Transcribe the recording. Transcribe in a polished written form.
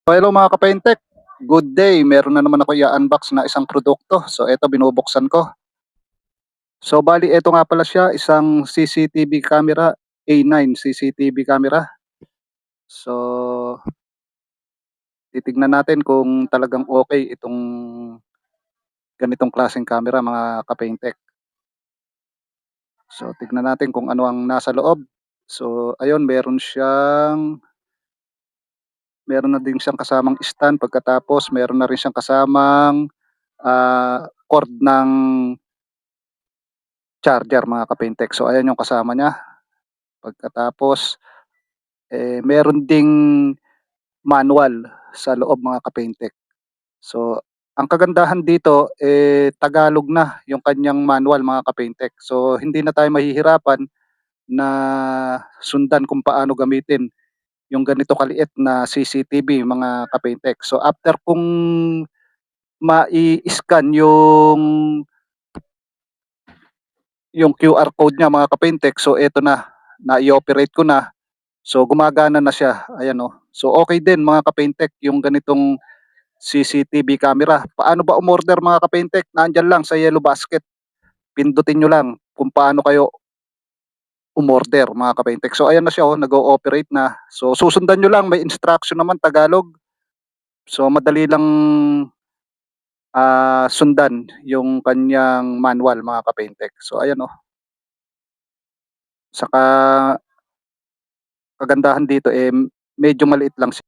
So hello mga ka-Paintek, good day. Meron na naman ako i-unbox na isang produkto. So eto binubuksan ko. So bali eto nga pala siya, isang CCTV camera, A9 CCTV camera. So titignan natin kung talagang okay itong ganitong klaseng camera mga ka-Paintek. So tignan natin kung ano ang nasa loob. So ayun, meron na din siyang kasamang stand, pagkatapos meron na rin siyang kasamang cord ng charger mga ka-Paintek. So ayan yung kasama niya. Pagkatapos, meron ding manual sa loob mga ka-Paintek. So ang kagandahan dito, Tagalog na yung kanyang manual mga ka-Paintek. So hindi na tayo mahihirapan na sundan kung paano gamitin yung ganito kaliit na CCTV mga ka-Paintek. So after kung mai-scan yung QR code niya mga ka-Paintek, so eto na, na-i-operate ko na. So gumagana na siya, ayan oh. So okay din mga ka-Paintek yung ganitong CCTV camera. Paano ba umorder mga ka-Paintek? Nandiyan lang sa yellow basket. Pindutin nyo lang kung paano kayo umorder mga ka-Paintek. So ayan na siya oh, nag-ooperate na. So susundan nyo lang, may instruction naman Tagalog. So madali lang sundan yung kanyang manual mga ka-Paintek. So ayan oh. Saka kagandahan dito medyo maliit lang siya.